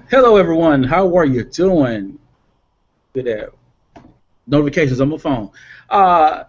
Hello, everyone. How are you doing? Good notifications on my phone. Uh,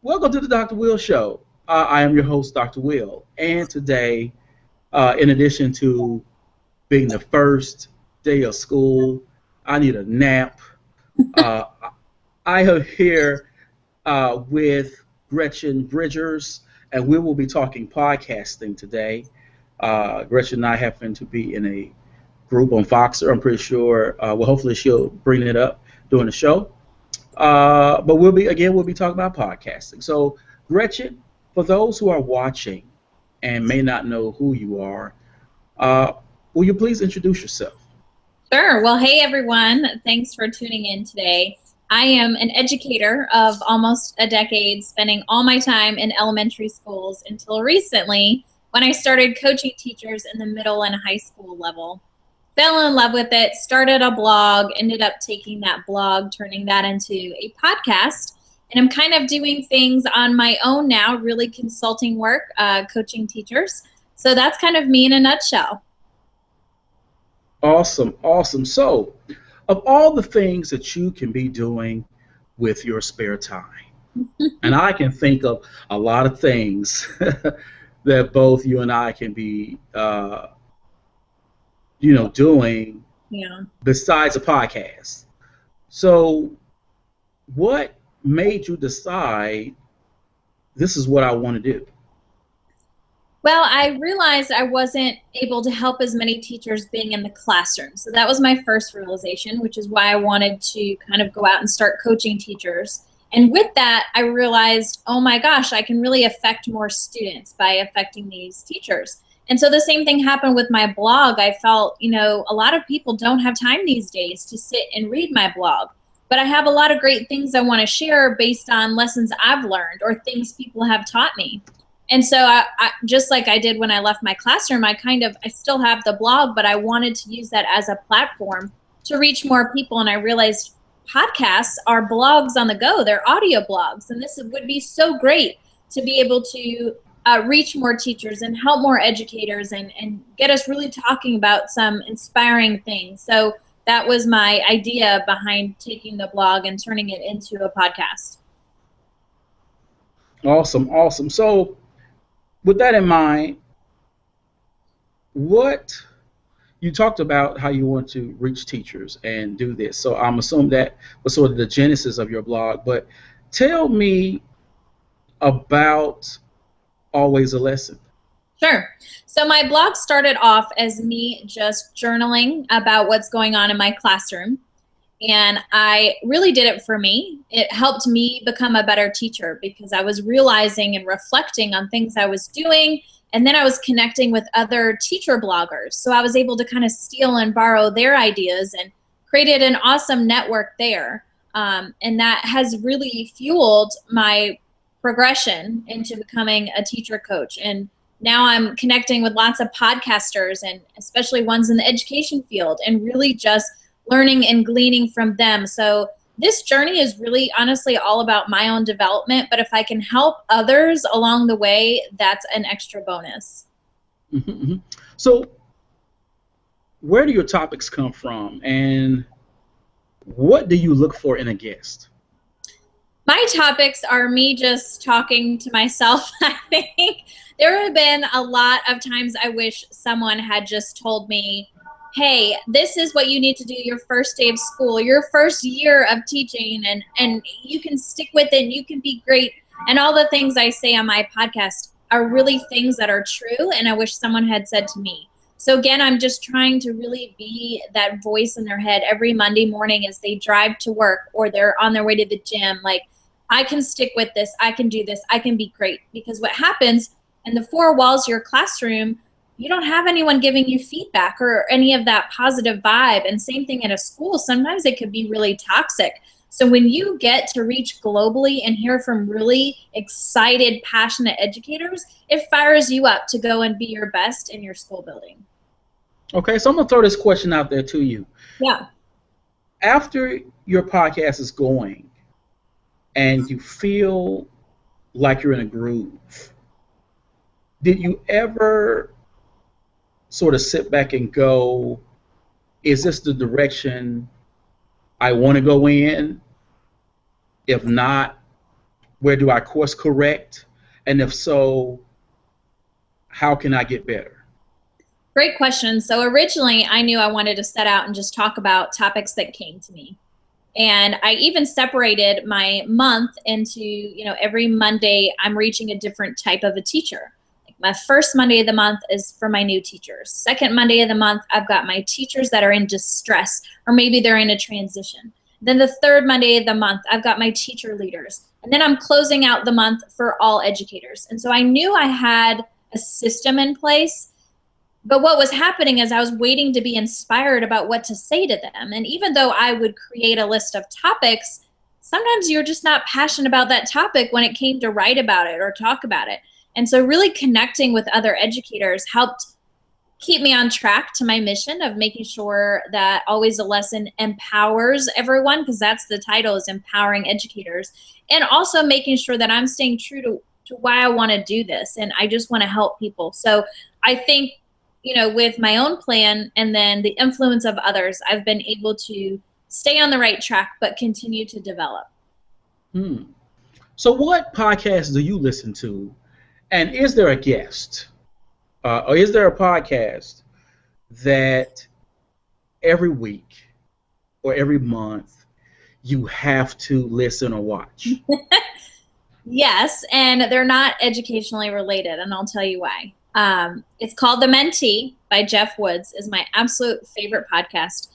Welcome to the Dr. Will Show. I am your host, Dr. Will, and today, in addition to being the first day of school, I need a nap. Uh, I am here with Gretchen Bridgers, and we will be talking podcasting today. Gretchen and I happen to be in a group on Voxer. I'm pretty sure. Well, hopefully she'll bring it up during the show. But we'll be talking about podcasting. So, Gretchen, for those who are watching and may not know who you are, uh, will you please introduce yourself? Sure. Well, hey, everyone. Thanks for tuning in today. I am an educator of almost a decade, spending all my time in elementary schools until recently when I started coaching teachers in the middle and high school level. Fell in love with it, started a blog, ended up taking that blog, turning that into a podcast. And I'm kind of doing things on my own now, really consulting work, coaching teachers. So that's kind of me in a nutshell. Awesome, awesome. So, of all the things that you can be doing with your spare time, and I can think of a lot of things that both you and I can be, doing Yeah. besides a podcast. So, what made you decide this is what I want to do? Well, I realized I wasn't able to help as many teachers being in the classroom. So that was my first realization, which is why I wanted to kind of go out and start coaching teachers. And with that, I realized, oh my gosh, I can really affect more students by affecting these teachers. And so the same thing happened with my blog. I felt, a lot of people don't have time these days to sit and read my blog. But I have a lot of great things I want to share based on lessons I've learned or things people have taught me. And so I just like I did when I left my classroom, I still have the blog, but I wanted to use that as a platform to reach more people. And I realized podcasts are blogs on the go. They're audio blogs. And this would be so great to be able to reach more teachers and help more educators and get us really talking about some inspiring things. So that was my idea behind taking the blog and turning it into a podcast. Awesome, awesome. So, with that in mind, what you talked about how you want to reach teachers and do this. So, I'm assuming that was sort of the genesis of your blog. But tell me about Always a Lesson. Sure. So my blog started off as me just journaling about what's going on in my classroom. And I really did it for me. It helped me become a better teacher because I was realizing and reflecting on things I was doing. And then I was connecting with other teacher bloggers. So I was able to kind of steal and borrow their ideas and created an awesome network there. And that has really fueled my progression into becoming a teacher coach. And now I'm connecting with lots of podcasters and especially ones in the education field and really just learning and gleaning from them. So this journey is really honestly all about my own development, but if I can help others along the way, that's an extra bonus. Mm-hmm. So, where do your topics come from, and what do you look for in a guest? My topics are me just talking to myself. I think there have been a lot of times I wish someone had just told me, hey, this is what you need to do your first day of school, your first year of teaching, and you can stick with it and you can be great. And all the things I say on my podcast are really things that are true, and I wish someone had said to me. So again, I'm just trying to really be that voice in their head every Monday morning as they drive to work or they're on their way to the gym. Like, I can stick with this, I can do this, I can be great. Because what happens in the four walls of your classroom, you don't have anyone giving you feedback or any of that positive vibe. And same thing in a school, sometimes it could be really toxic. So when you get to reach globally and hear from really excited, passionate educators, it fires you up to go and be your best in your school building. Okay, so I'm going to throw this question out there to you. Yeah. After your podcast is going and you feel like you're in a groove, did you ever sort of sit back and go, is this the direction I want to go in? If not, where do I course correct? And if so, how can I get better? Great question. So originally I knew I wanted to set out and just talk about topics that came to me. And I even separated my month into, every Monday I'm reaching a different type of a teacher. Like my first Monday of the month is for my new teachers. Second Monday of the month, I've got my teachers that are in distress, or maybe they're in a transition. Then the third Monday of the month, I've got my teacher leaders. And then I'm closing out the month for all educators. And so I knew I had a system in place. But what was happening is I was waiting to be inspired about what to say to them. And even though I would create a list of topics, sometimes you're just not passionate about that topic when it came to write about it or talk about it. And so really connecting with other educators helped keep me on track to my mission of making sure that Always a Lesson empowers everyone, because that's the title, is Empowering Educators. And also making sure that I'm staying true to why I want to do this. And I just want to help people. So I think, with my own plan and then the influence of others, I've been able to stay on the right track, but continue to develop. So what podcasts do you listen to? And is there a guest or is there a podcast that every week or every month you have to listen or watch? Yes, and they're not educationally related, and I'll tell you why. It's called The Mentee by Jeff Woods, is my absolute favorite podcast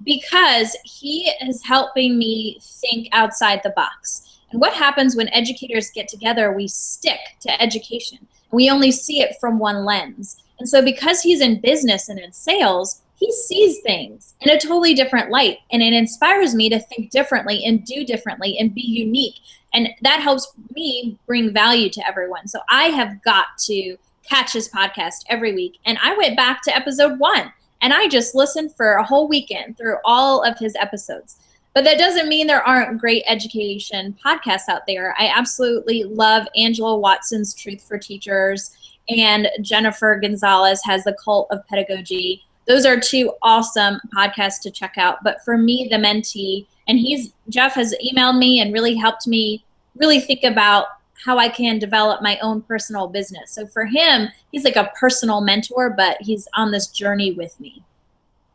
because he is helping me think outside the box. And what happens when educators get together, we stick to education. We only see it from one lens. And so because he's in business and in sales, he sees things in a totally different light. And it inspires me to think differently and do differently and be unique. And that helps me bring value to everyone. So I have got to catch his podcast every week. And I went back to episode 1 and I just listened for a whole weekend through all of his episodes. But that doesn't mean there aren't great education podcasts out there. I absolutely love Angela Watson's Truth for Teachers, and Jennifer Gonzalez has The Cult of Pedagogy. Those are 2 awesome podcasts to check out. But for me, The Mentee, and Jeff has emailed me and really helped me really think about how I can develop my own personal business. So for him, he's like a personal mentor, but he's on this journey with me.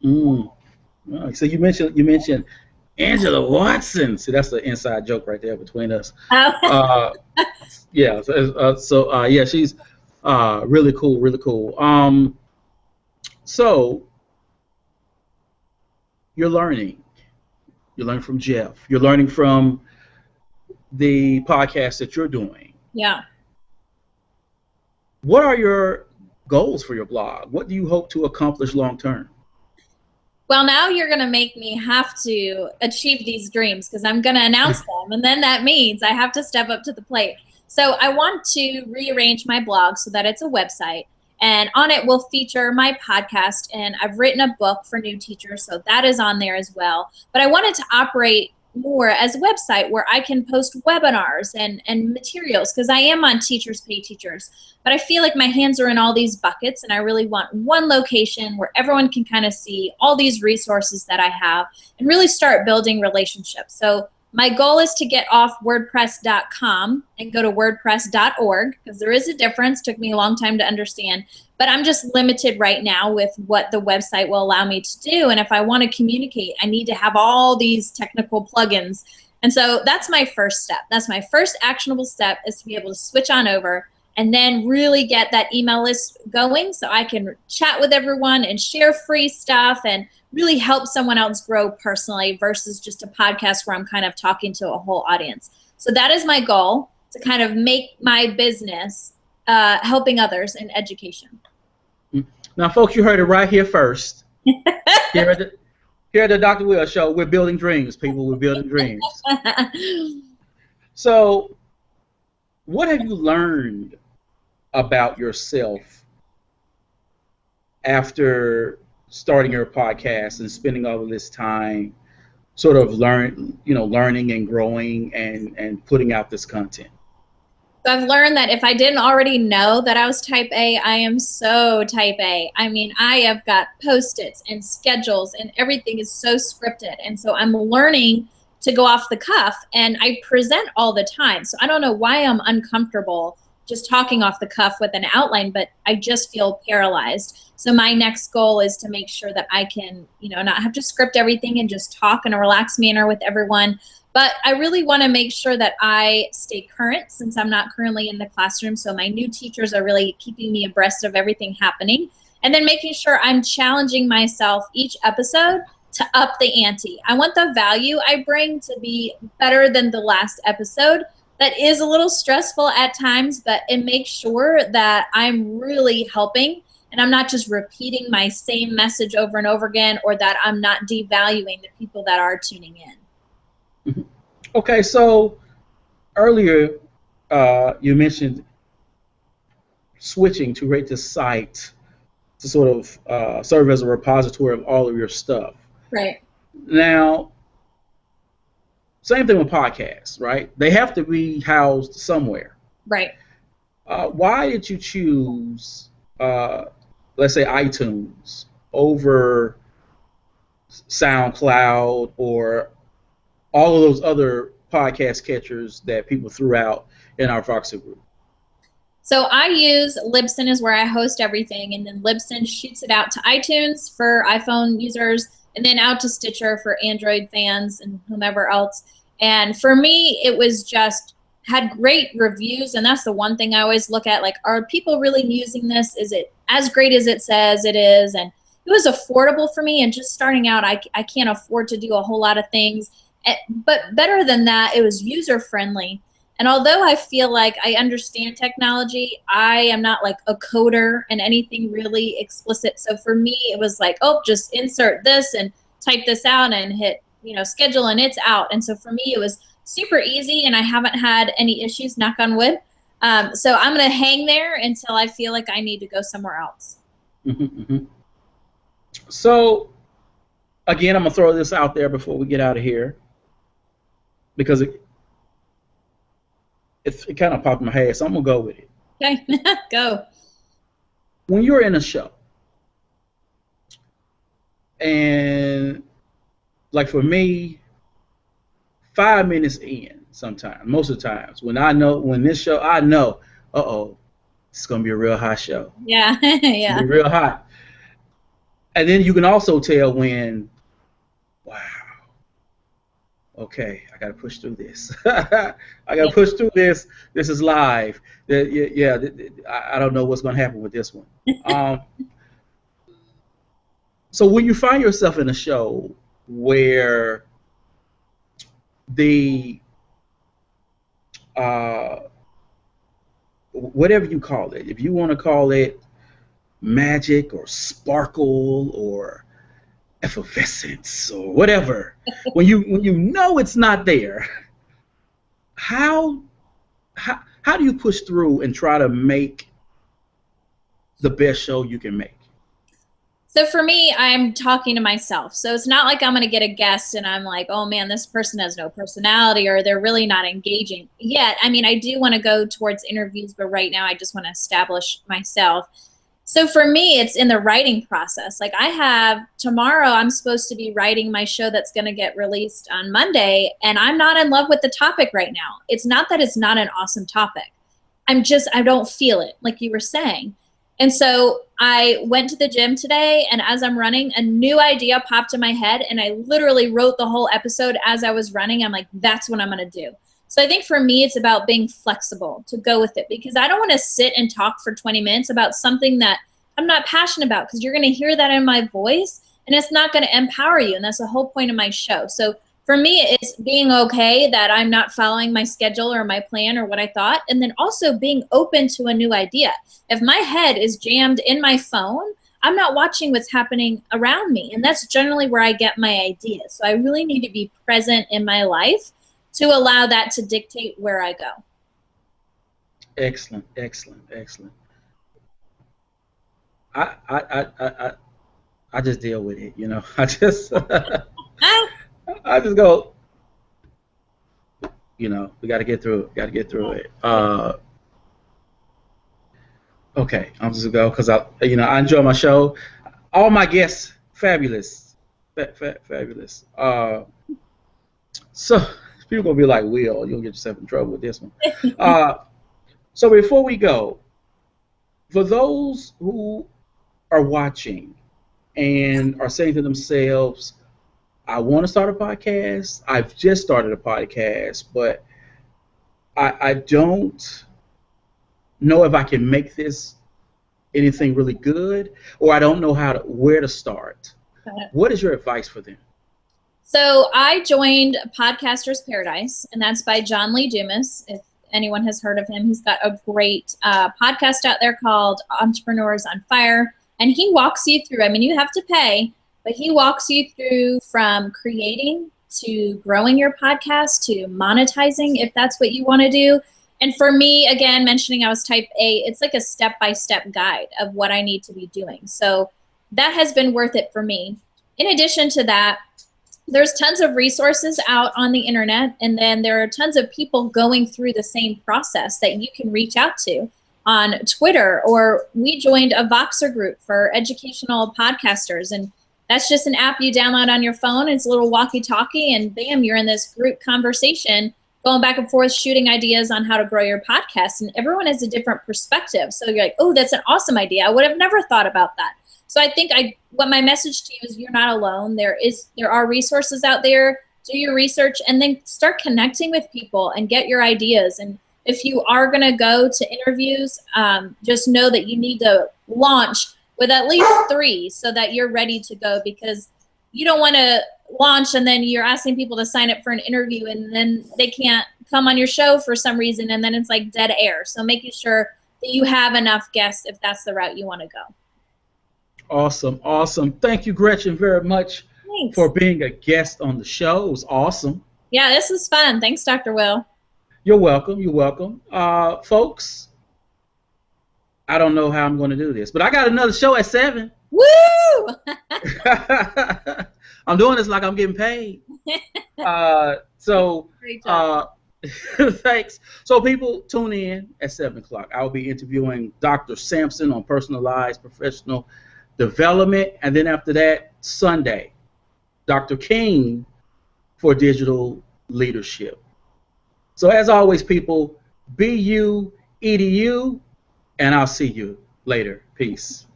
So you mentioned Angela Watson. See, that's the inside joke right there between us. Oh. Yeah. Yeah, she's really cool, really cool. So you're learning from Jeff. You're learning from the podcast that you're doing. Yeah. What are your goals for your blog? What do you hope to accomplish long term? Well, now you're going to make me have to achieve these dreams because I'm going to announce them. And then that means I have to step up to the plate. So I want to rearrange my blog so that it's a website. And on it will feature my podcast. And I've written a book for new teachers, so that is on there as well. But I wanted to operate more as a website where I can post webinars and materials, because I am on Teachers Pay Teachers. But I feel like my hands are in all these buckets, and I really want one location where everyone can kind of see all these resources that I have and really start building relationships. So my goal is to get off WordPress.com and go to WordPress.org, because there is a difference. Took me a long time to understand. But I'm just limited right now with what the website will allow me to do. And if I want to communicate, I need to have all these technical plugins. And so that's my first step. That's my first actionable step, is to be able to switch on over and then really get that email list going so I can chat with everyone and share free stuff and really help someone else grow personally versus just a podcast where I'm kind of talking to a whole audience. So that is my goal, to kind of make my business helping others in education. Now, folks, you heard it right here first. Here at the Dr. Will Show, we're building dreams, people. We're building dreams. So what have you learned about yourself after starting your podcast and spending all of this time sort of learning and growing and putting out this content? So I've learned that if I didn't already know that I was type A, I am so type A. I mean, I have got Post-its and schedules and everything is so scripted. And so I'm learning to go off the cuff, and I present all the time. So I don't know why I'm uncomfortable just talking off the cuff with an outline, but I just feel paralyzed. So my next goal is to make sure that I can, not have to script everything and just talk in a relaxed manner with everyone. But I really want to make sure that I stay current since I'm not currently in the classroom. So my new teachers are really keeping me abreast of everything happening. And then making sure I'm challenging myself each episode to up the ante. I want the value I bring to be better than the last episode. That is a little stressful at times, but it makes sure that I'm really helping and I'm not just repeating my same message over and over again, or that I'm not devaluing the people that are tuning in. Okay, so earlier you mentioned switching to rate the site to sort of serve as a repository of all of your stuff. Right. Now, same thing with podcasts, right? They have to be housed somewhere. Right. Why did you choose, let's say, iTunes over SoundCloud or all of those other podcast catchers that people threw out in our Voxer group? So I use Libsyn is where I host everything, and then Libsyn shoots it out to iTunes for iPhone users, and then out to Stitcher for Android fans and whomever else. And for me, it was just had great reviews, and that's the one thing I always look at, like, are people really using this? Is it as great as it says it is? And it was affordable for me, and just starting out, I can't afford to do a whole lot of things. But better than that, it was user-friendly. And although I feel like I understand technology, I am not like a coder and anything really explicit. So for me, it was like, oh, just insert this and type this out and hit, schedule, and it's out. And so for me, it was super easy, and I haven't had any issues, knock on wood. So I'm going to hang there until I feel like I need to go somewhere else. Mm-hmm. So, again, I'm going to throw this out there before we get out of here, because it kind of popped in my head, so I'm going to go with it. Okay, go. When you're in a show, and like for me, 5 minutes in, sometimes, most of the times, when this show, I know, it's going to be a real hot show. Yeah, yeah. It's going to be real hot. And then you can also tell when, wow, okay, I got to push through this. I got to push through this. This is live. I don't know what's going to happen with this one. So when you find yourself in a show where the whatever you call it, if you want to call it magic or sparkle or effervescence or whatever, when you know it's not there, how do you push through and try to make the best show you can make? So for me, I'm talking to myself. So it's not like I'm going to get a guest and I'm like, oh man, this person has no personality or they're really not engaging yet. I mean, I do want to go towards interviews, but right now I just want to establish myself. So for me, it's in the writing process. Like tomorrow I'm supposed to be writing my show that's going to get released on Monday, and I'm not in love with the topic right now. It's not that it's not an awesome topic. I don't feel it, like you were saying. And so I went to the gym today, and as I'm running, a new idea popped in my head, and I literally wrote the whole episode as I was running. I'm like, that's what I'm going to do. So I think for me, it's about being flexible to go with it, because I don't want to sit and talk for 20 minutes about something that I'm not passionate about, because you're going to hear that in my voice, and it's not going to empower you, and that's the whole point of my show. So for me, it's being okay that I'm not following my schedule or my plan or what I thought, and then also being open to a new idea. If my head is jammed in my phone, I'm not watching what's happening around me, and that's generally where I get my ideas. So I really need to be present in my life to allow that to dictate where I go. Excellent, excellent, excellent. I just deal with it, I just I just go, we got to get through it. Okay, I'm just gonna go because I enjoy my show. All my guests fabulous, fabulous. So people gonna be like, Will, you'll get yourself in trouble with this one. Uh, so before we go, for those who are watching and are saying to themselves, I want to start a podcast. I've just started a podcast, but I don't know if I can make this anything really good, or I don't know where to start. What is your advice for them? So I joined Podcasters Paradise, and that's by John Lee Dumas. If anyone has heard of him, he's got a great podcast out there called Entrepreneurs on Fire. And he walks you through, I mean, you have to pay, but he walks you through from creating to growing your podcast to monetizing if that's what you want to do. And for me, again, mentioning I was type A, it's like a step-by-step guide of what I need to be doing. So that has been worth it for me. In addition to that, there's tons of resources out on the internet, and then there are tons of people going through the same process that you can reach out to on Twitter, or we joined a Voxer group for educational podcasters, and that's just an app you download on your phone. It's a little walkie-talkie, and bam, you're in this group conversation going back and forth, shooting ideas on how to grow your podcast, and everyone has a different perspective. So you're like, oh, that's an awesome idea. I would have never thought about that. So I think what my message to you is, you're not alone. There are resources out there. Do your research and then start connecting with people and get your ideas. And if you are going to go to interviews, just know that you need to launch with at least 3 so that you're ready to go, because you don't want to launch and then you're asking people to sign up for an interview and then they can't come on your show for some reason, and then it's like dead air. So making sure that you have enough guests if that's the route you want to go. Awesome, awesome. Thank you, Gretchen, very much. Thanks. For being a guest on the show. It was awesome. Yeah, this was fun. Thanks, Dr. Will. You're welcome. You're welcome. Folks, I don't know how I'm going to do this, but I got another show at 7. Woo! I'm doing this like I'm getting paid. Great job. Thanks. So people, tune in at 7 o'clock. I will be interviewing Dr. Sampson on personalized professional development, and then after that, Sunday, Dr. King for digital leadership. So as always, people, be you, EDU, and I'll see you later. Peace.